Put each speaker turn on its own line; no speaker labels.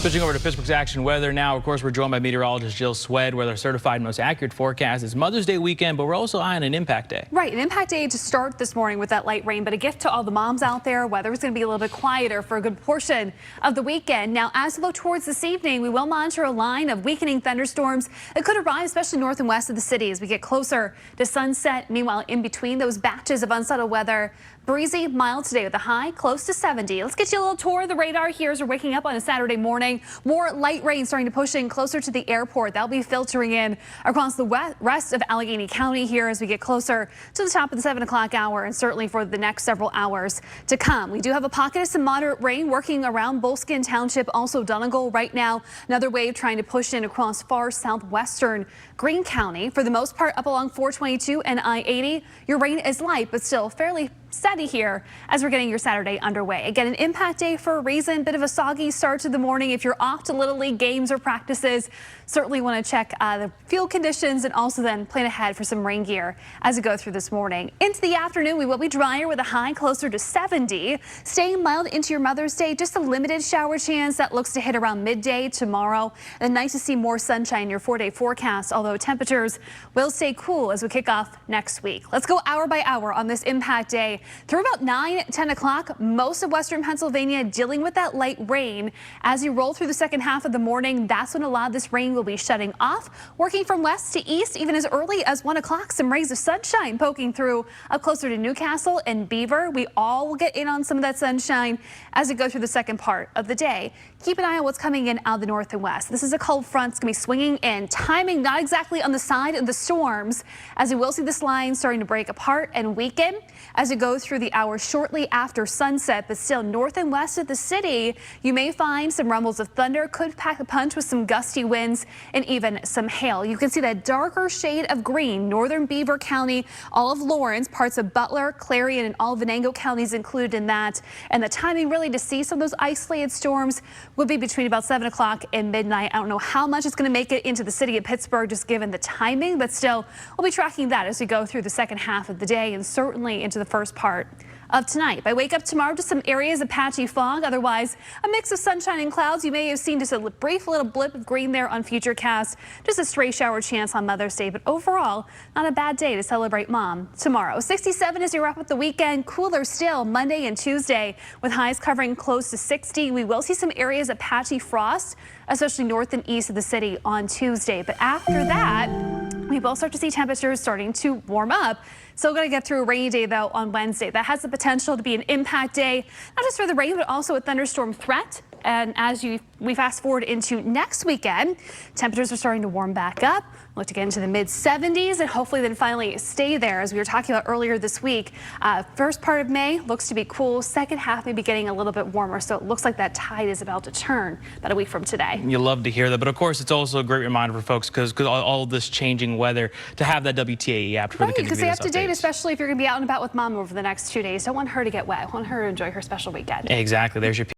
Switching over to Pittsburgh's action weather now. Of course, we're joined by meteorologist Jill Swed with our certified most accurate forecast. It's Mother's Day weekend, but we're also eyeing an impact day.
Right, an impact day to start this morning with that light rain, but a gift to all the moms out there. Weather is going to be a little bit quieter for a good portion of the weekend. Now, as we look towards this evening, we will monitor a line of weakening thunderstorms that could arrive, especially north and west of the city as we get closer to sunset. Meanwhile, in between those batches of unsettled weather, breezy, mild today with a high close to 70. Let's get you a little tour of the radar here as we're waking up on a Saturday morning. More light rain starting to push in closer to the airport. That'll be filtering in across the rest of Allegheny County here as we get closer to the top of the 7 o'clock hour and certainly for the next several hours to come. We do have a pocket of some moderate rain working around Bolskin Township, also Donegal right now. Another wave trying to push in across far southwestern Greene County. For the most part, up along 422 and I-80, your rain is light, but still fairly steady here as we're getting your Saturday underway. Again, an impact day for a reason. Bit of a soggy start to the morning. If you're off to Little League games or practices, certainly want to check the field conditions and also then plan ahead for some rain gear as we go through this morning. Into the afternoon, we will be drier with a high closer to 70. Staying mild into your Mother's Day. Just a limited shower chance that looks to hit around midday tomorrow. And nice to see more sunshine in your 4-day forecast, although temperatures will stay cool as we kick off next week. Let's go hour by hour on this impact day. Through about 9-10 o'clock, most of western Pennsylvania dealing with that light rain. As you roll through the second half of the morning, that's when a lot of this rain will be shutting off. Working from west to east, even as early as 1 o'clock, some rays of sunshine poking through up closer to Newcastle and Beaver. We all will get in on some of that sunshine as we go through the second part of the day. Keep an eye on what's coming in out of the north and west. This is a cold front. It's going to be swinging in. Timing not exactly on the side of the storms, as we will see this line starting to break apart and weaken as we go through the hours shortly after sunset, but still north and west of the city, you may find some rumbles of thunder, could pack a punch with some gusty winds and even some hail. You can see that darker shade of green, northern Beaver County, all of Lawrence, parts of Butler, Clarion, and all of Venango counties included in that. And the timing really to see some of those isolated storms would be between about 7 o'clock and midnight. I don't know how much it's going to make it into the city of Pittsburgh, just given the timing, but still we'll be tracking that as we go through the second half of the day and certainly into the first part of tonight. By wake up tomorrow, just some areas of patchy fog. Otherwise, a mix of sunshine and clouds. You may have seen just a brief little blip of green there on Futurecast. Just a stray shower chance on Mother's Day, but overall, not a bad day to celebrate Mom tomorrow. 67 as you wrap up the weekend. Cooler still Monday and Tuesday with highs covering close to 60. We will see some areas of patchy frost, especially north and east of the city on Tuesday. But after that, we will start to see temperatures starting to warm up. Still going to get through a rainy day, though, on Wednesday. That has the potential to be an impact day, not just for the rain, but also a thunderstorm threat. And as we fast forward into next weekend, temperatures are starting to warm back up. Look to get into the mid-70s and hopefully then finally stay there, as we were talking about earlier this week. First part of May looks to be cool. Second half may be getting a little bit warmer, so it looks like that tide is about to turn about a week from today.
You love to hear that, but of course it's also a great reminder for folks because all this changing weather to have that WTAE app for the kids to
stay up to date,
updates.
especially if you're going to be out and about with Mom over the next 2 days. Don't want her to get wet. Want her to enjoy her special weekend.
Exactly. There's your